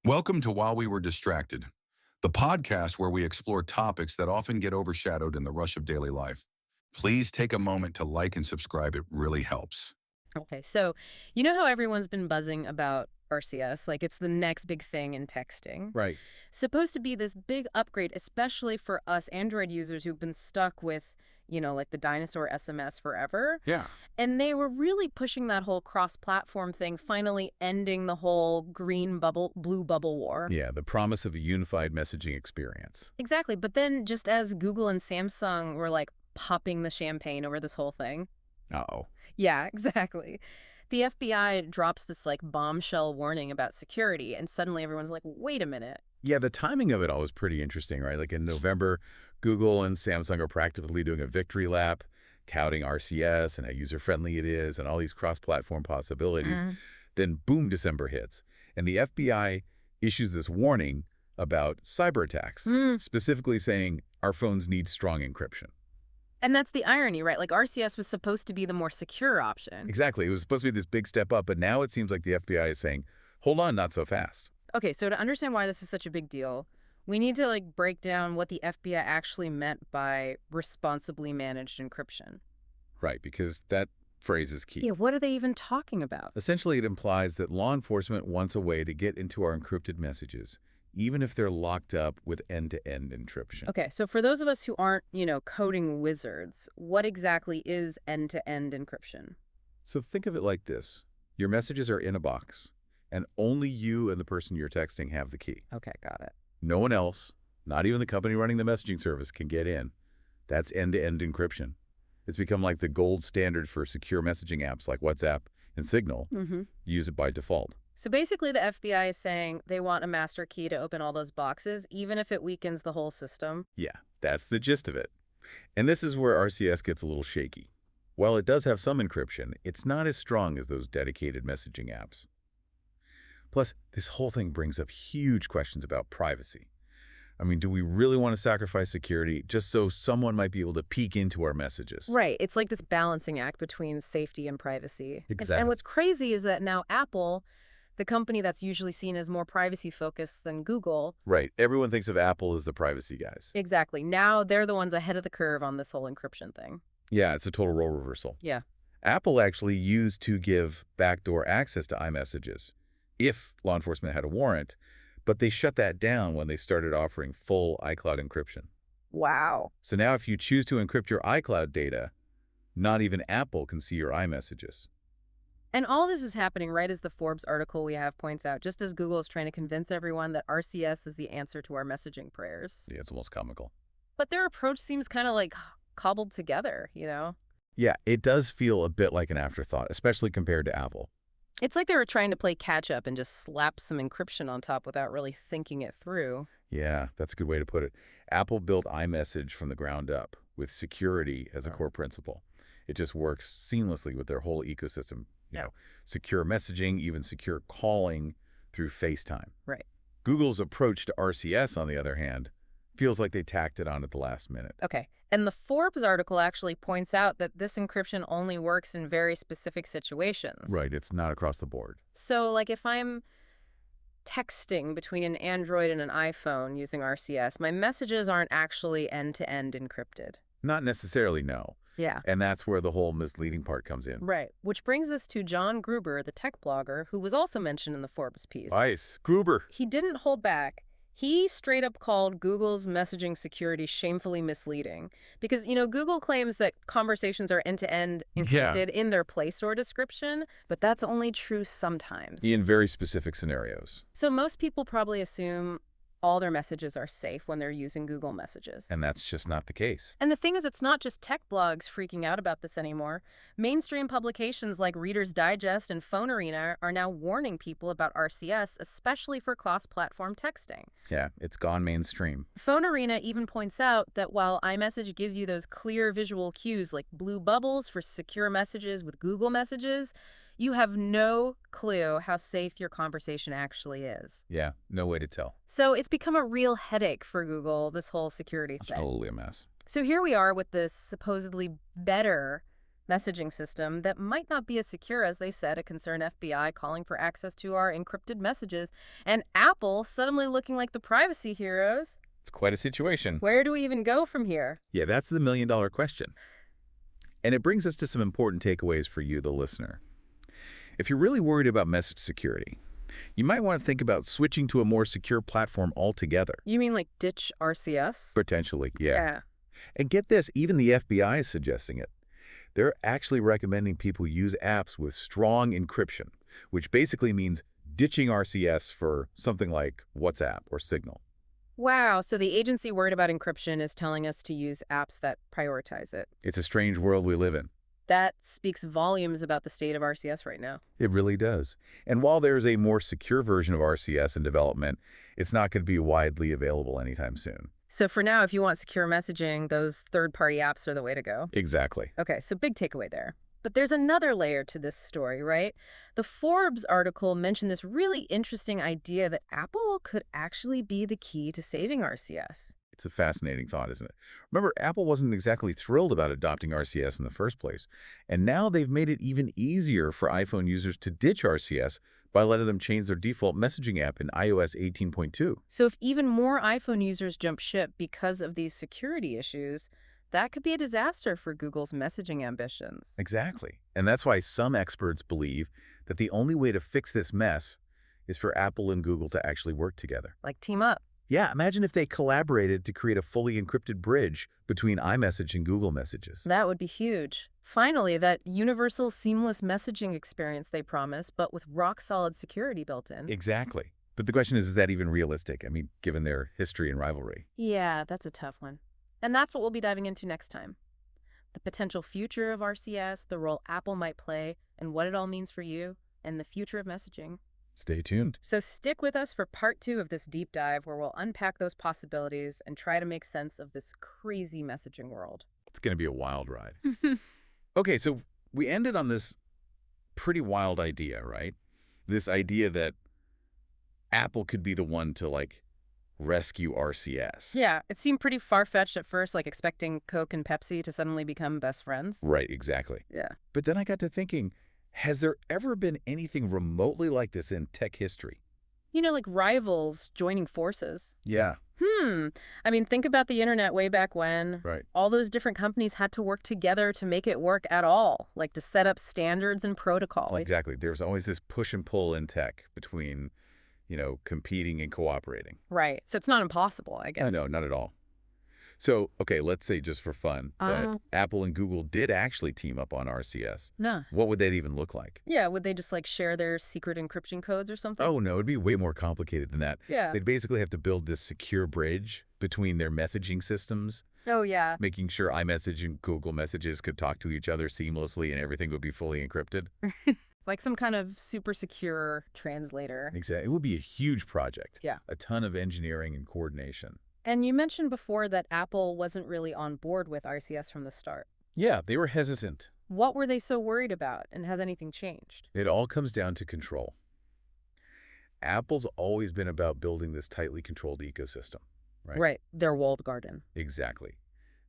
Welcome to While We Were Distracted, the podcast where we explore topics that often get overshadowed in the rush of daily life. Please take a moment to like and subscribe. It really helps. Okay, so you know how everyone's been buzzing about RCS? Like it's the next big thing in texting. Right. Supposed to be this big upgrade, especially for us Android users who've been stuck with, like the dinosaur SMS forever. Yeah. And they were really pushing that whole cross-platform thing, finally ending the whole green bubble, blue bubble war. Yeah, the promise of a unified messaging experience. Exactly. But then just as Google and Samsung were like popping the champagne over this whole thing. Uh-oh. Yeah, exactly. The FBI drops this like bombshell warning about security, and suddenly everyone's like, wait a minute. Yeah, the timing of it all was pretty interesting, right? Like in November, Google and Samsung are practically doing a victory lap, touting RCS and how user-friendly it is and all these cross-platform possibilities. Then boom, December hits. And the FBI issues this warning about cyber attacks, specifically saying our phones need strong encryption. And that's the irony, right? Like RCS was supposed to be the more secure option. Exactly. It was supposed to be this big step up, but now it seems like the FBI is saying, hold on, not so fast. Okay, so to understand why this is such a big deal, we need to like break down what the FBI actually meant by responsibly managed encryption. Right, because that phrase is key. Yeah, what are they even talking about? Essentially, it implies that law enforcement wants a way to get into our encrypted messages, even if they're locked up with end-to-end encryption. Okay, so for those of us who aren't, coding wizards, what exactly is end-to-end encryption? So think of it like this. Your messages are in a box, and only you and the person you're texting have the key. Okay, got it. No one else, not even the company running the messaging service, can get in. That's end-to-end encryption. It's become like the gold standard for secure messaging apps like WhatsApp and Signal. Use it by default. So basically the FBI is saying they want a master key to open all those boxes, even if it weakens the whole system. Yeah, that's the gist of it. And this is where RCS gets a little shaky. While it does have some encryption, it's not as strong as those dedicated messaging apps. Plus, this whole thing brings up huge questions about privacy. I mean, do we really want to sacrifice security just so someone might be able to peek into our messages? Right. It's like this balancing act between safety and privacy. Exactly. And what's crazy is that now Apple, the company that's usually seen as more privacy-focused than Google. Right. Everyone thinks of Apple as the privacy guys. Exactly. Now they're the ones ahead of the curve on this whole encryption thing. Yeah, it's a total role reversal. Yeah. Apple actually used to give backdoor access to iMessages if law enforcement had a warrant, but they shut that down when they started offering full iCloud encryption. Wow. So now if you choose to encrypt your iCloud data, not even Apple can see your iMessages. And all this is happening right as the Forbes article we have points out, just as Google is trying to convince everyone that RCS is the answer to our messaging prayers. Yeah, it's almost comical. But their approach seems kind of like cobbled together, Yeah, it does feel a bit like an afterthought, especially compared to Apple. It's like they were trying to play catch-up and just slap some encryption on top without really thinking it through. Yeah, that's a good way to put it. Apple built iMessage from the ground up with security as a core principle. It just works seamlessly with their whole ecosystem. You know, secure messaging, even secure calling through FaceTime. Right. Google's approach to RCS, on the other hand, feels like they tacked it on at the last minute. Okay. And the Forbes article actually points out that this encryption only works in very specific situations. Right, it's not across the board. So, like, if I'm texting between an Android and an iPhone using RCS, my messages aren't actually end-to-end encrypted. Not necessarily, no. Yeah. And that's where the whole misleading part comes in. Right. Which brings us to John Gruber, the tech blogger, who was also mentioned in the Forbes piece. Nice. Gruber. He didn't hold back. He straight up called Google's messaging security shamefully misleading. Because, Google claims that conversations are end-to-end encrypted in their Play Store description, but that's only true sometimes. In very specific scenarios. So most people probably assume all their messages are safe when they're using Google Messages. And that's just not the case. And the thing is, it's not just tech blogs freaking out about this anymore. Mainstream publications like Reader's Digest and Phone Arena are now warning people about RCS, especially for cross-platform texting. Yeah, it's gone mainstream. Phone Arena even points out that while iMessage gives you those clear visual cues like blue bubbles for secure messages with Google Messages, you have no clue how safe your conversation actually is. Yeah, no way to tell. So it's become a real headache for Google, this whole security thing. Totally a mess. So here we are with this supposedly better messaging system that might not be as secure as they said, a concerned FBI calling for access to our encrypted messages, and Apple suddenly looking like the privacy heroes. It's quite a situation. Where do we even go from here? Yeah, that's the million-dollar question. And it brings us to some important takeaways for you, the listener. If you're really worried about message security, you might want to think about switching to a more secure platform altogether. You mean like ditch RCS? Potentially, yeah. And get this, even the FBI is suggesting it. They're actually recommending people use apps with strong encryption, which basically means ditching RCS for something like WhatsApp or Signal. Wow, so the agency worried about encryption is telling us to use apps that prioritize it. It's a strange world we live in. That speaks volumes about the state of RCS right now. It really does. And while there's a more secure version of RCS in development, it's not going to be widely available anytime soon. So for now, if you want secure messaging, those third-party apps are the way to go. Exactly. Okay, so big takeaway there. But there's another layer to this story, right? The Forbes article mentioned this really interesting idea that Apple could actually be the key to saving RCS. It's a fascinating thought, isn't it? Remember, Apple wasn't exactly thrilled about adopting RCS in the first place. And now they've made it even easier for iPhone users to ditch RCS by letting them change their default messaging app in iOS 18.2. So if even more iPhone users jump ship because of these security issues, that could be a disaster for Google's messaging ambitions. Exactly. And that's why some experts believe that the only way to fix this mess is for Apple and Google to actually work together. Like team up. Yeah, imagine if they collaborated to create a fully encrypted bridge between iMessage and Google Messages. That would be huge. Finally, that universal seamless messaging experience they promise, but with rock-solid security built in. Exactly. But the question is that even realistic? I mean, given their history and rivalry. Yeah, that's a tough one. And that's what we'll be diving into next time. The potential future of RCS, the role Apple might play, and what it all means for you, and the future of messaging. Stay tuned. So stick with us for part 2 of this deep dive where we'll unpack those possibilities and try to make sense of this crazy messaging world. It's going to be a wild ride. Okay, so we ended on this pretty wild idea, right? This idea that Apple could be the one to, like, rescue RCS. Yeah, it seemed pretty far-fetched at first, like expecting Coke and Pepsi to suddenly become best friends. Right, exactly. Yeah. But then I got to thinking, has there ever been anything remotely like this in tech history? You know, like rivals joining forces. Yeah. I mean, think about the internet way back when. Right. All those different companies had to work together to make it work at all, like to set up standards and protocol. Exactly. There's always this push and pull in tech between, competing and cooperating. Right. So it's not impossible, I guess. No, not at all. So, okay, let's say just for fun that Apple and Google did actually team up on RCS. Yeah. What would that even look like? Yeah, would they just like share their secret encryption codes or something? Oh, no, it'd be way more complicated than that. Yeah. They'd basically have to build this secure bridge between their messaging systems, Oh, yeah. making sure iMessage and Google Messages could talk to each other seamlessly and everything would be fully encrypted. Like some kind of super secure translator. Exactly. It would be a huge project. Yeah. A ton of engineering and coordination. And you mentioned before that Apple wasn't really on board with RCS from the start. Yeah, they were hesitant. What were they so worried about, and has anything changed? It all comes down to control. Apple's always been about building this tightly controlled ecosystem, right? Right, their walled garden. Exactly.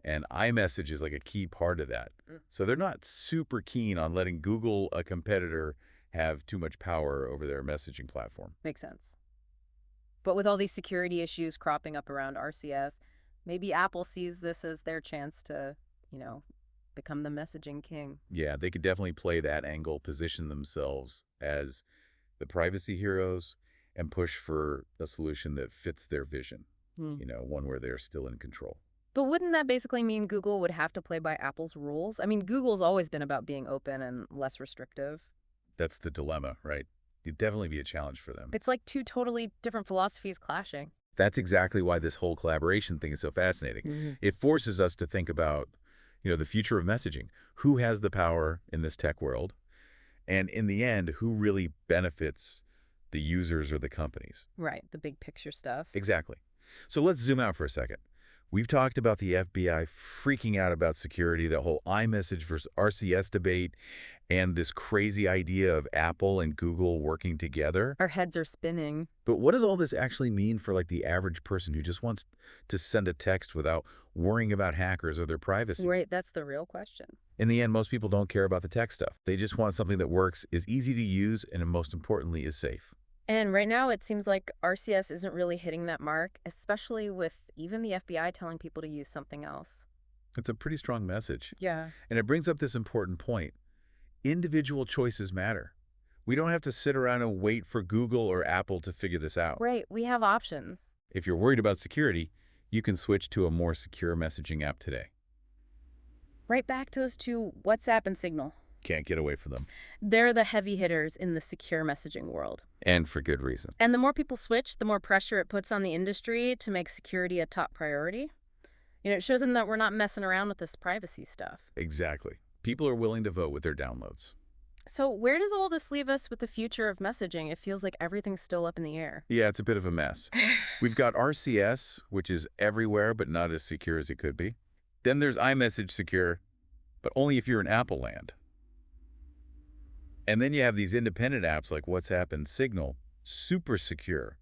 And iMessage is like a key part of that. So they're not super keen on letting Google, a competitor, have too much power over their messaging platform. Makes sense. But with all these security issues cropping up around RCS, maybe Apple sees this as their chance to, become the messaging king. Yeah, they could definitely play that angle, position themselves as the privacy heroes, and push for a solution that fits their vision, one where they're still in control. But wouldn't that basically mean Google would have to play by Apple's rules? I mean, Google's always been about being open and less restrictive. That's the dilemma, right? It'd definitely be a challenge for them. It's like two totally different philosophies clashing. That's exactly why this whole collaboration thing is so fascinating. It forces us to think about, the future of messaging. Who has the power in this tech world? And in the end, who really benefits the users or the companies? Right, the big picture stuff. Exactly. So let's zoom out for a second. We've talked about the FBI freaking out about security, the whole iMessage versus RCS debate, and this crazy idea of Apple and Google working together. Our heads are spinning. But what does all this actually mean for like the average person who just wants to send a text without worrying about hackers or their privacy? Right, that's the real question. In the end, most people don't care about the tech stuff. They just want something that works, is easy to use, and most importantly, is safe. And right now, it seems like RCS isn't really hitting that mark, especially with even the FBI telling people to use something else. It's a pretty strong message. Yeah. And it brings up this important point. Individual choices matter. We don't have to sit around and wait for Google or Apple to figure this out. Right, we have options. If you're worried about security, you can switch to a more secure messaging app today. Right back to those two, WhatsApp and Signal. Can't get away from them. They're the heavy hitters in the secure messaging world. And for good reason. And the more people switch, the more pressure it puts on the industry to make security a top priority. It shows them that we're not messing around with this privacy stuff. Exactly. People are willing to vote with their downloads. So where does all this leave us with the future of messaging? It feels like everything's still up in the air. Yeah, it's a bit of a mess. We've got RCS, which is everywhere but not as secure as it could be. Then there's iMessage secure, but only if you're in Apple land. And then you have these independent apps like WhatsApp and Signal, super secure.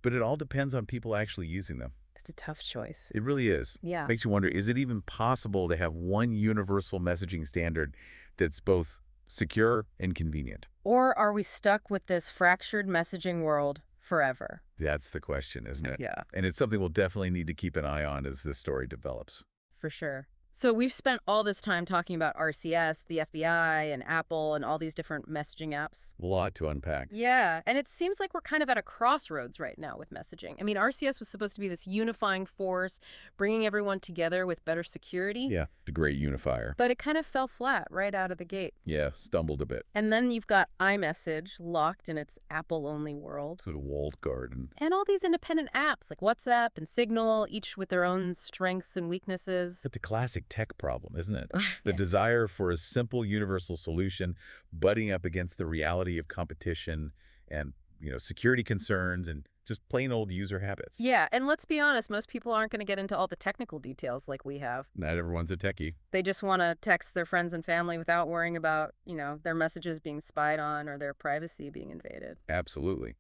But it all depends on people actually using them. It's a tough choice. It really is. Yeah. Makes you wonder, is it even possible to have one universal messaging standard that's both secure and convenient? Or are we stuck with this fractured messaging world forever? That's the question, isn't it? Yeah. And it's something we'll definitely need to keep an eye on as this story develops. For sure. So we've spent all this time talking about RCS, the FBI, and Apple, and all these different messaging apps. A lot to unpack. Yeah, and it seems like we're kind of at a crossroads right now with messaging. I mean, RCS was supposed to be this unifying force, bringing everyone together with better security. Yeah, the great unifier. But it kind of fell flat right out of the gate. Yeah, stumbled a bit. And then you've got iMessage locked in its Apple-only world. To the walled garden. And all these independent apps like WhatsApp and Signal, each with their own strengths and weaknesses. It's a classic tech problem, isn't it? Yeah. The desire for a simple universal solution butting up against the reality of competition and, security concerns and just plain old user habits. Yeah, and let's be honest, most people aren't going to get into all the technical details like we have. Not everyone's a techie. They just want to text their friends and family without worrying about, their messages being spied on or their privacy being invaded. Absolutely.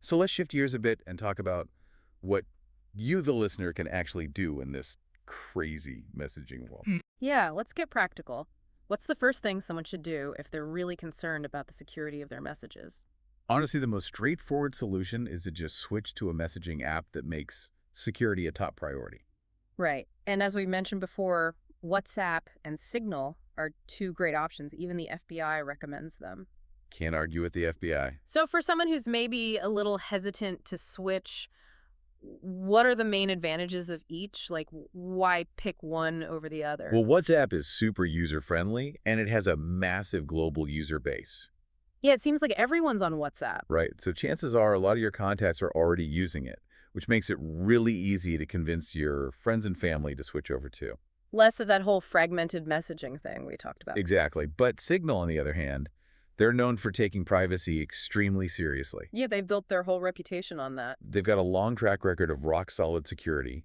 So let's shift gears a bit and talk about what you, the listener, can actually do in this crazy messaging world. Yeah, let's get practical. What's the first thing someone should do if they're really concerned about the security of their messages? Honestly, the most straightforward solution is to just switch to a messaging app that makes security a top priority. Right. And as we mentioned before, WhatsApp and Signal are two great options. Even the FBI recommends them. Can't argue with the FBI. So for someone who's maybe a little hesitant to switch, what are the main advantages of each? Like, why pick one over the other? Well, WhatsApp is super user-friendly, and it has a massive global user base. Yeah, it seems like everyone's on WhatsApp. Right. So chances are a lot of your contacts are already using it, which makes it really easy to convince your friends and family to switch over to. Less of that whole fragmented messaging thing we talked about. Exactly. But Signal, on the other hand, they're known for taking privacy extremely seriously. Yeah, they've built their whole reputation on that. They've got a long track record of rock-solid security,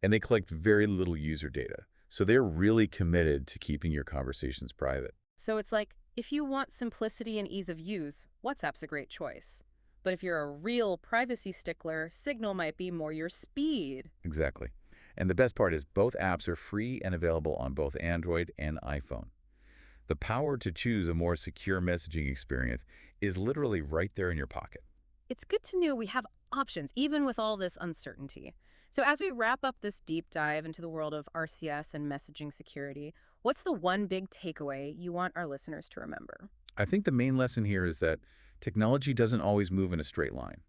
and they collect very little user data. So they're really committed to keeping your conversations private. So it's like, if you want simplicity and ease of use, WhatsApp's a great choice. But if you're a real privacy stickler, Signal might be more your speed. Exactly. And the best part is both apps are free and available on both Android and iPhone. The power to choose a more secure messaging experience is literally right there in your pocket. It's good to know we have options, even with all this uncertainty. So as we wrap up this deep dive into the world of RCS and messaging security, what's the one big takeaway you want our listeners to remember? I think the main lesson here is that technology doesn't always move in a straight line.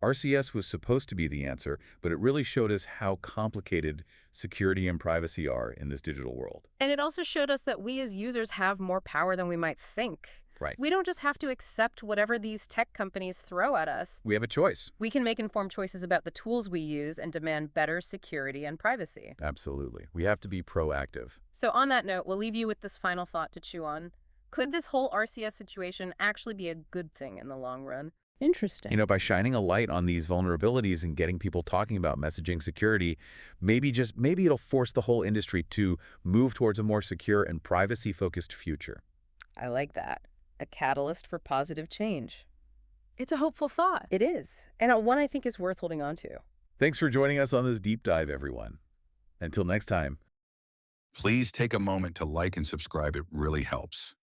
RCS was supposed to be the answer, but it really showed us how complicated security and privacy are in this digital world. And it also showed us that we as users have more power than we might think. Right. We don't just have to accept whatever these tech companies throw at us. We have a choice. We can make informed choices about the tools we use and demand better security and privacy. Absolutely. We have to be proactive. So on that note, we'll leave you with this final thought to chew on. Could this whole RCS situation actually be a good thing in the long run? Interesting. By shining a light on these vulnerabilities and getting people talking about messaging security, maybe it'll force the whole industry to move towards a more secure and privacy-focused future. I like that. A catalyst for positive change. It's a hopeful thought. It is, and one I think is worth holding on to. Thanks for joining us on this deep dive, everyone. Until next time. Please take a moment to like and subscribe. It really helps.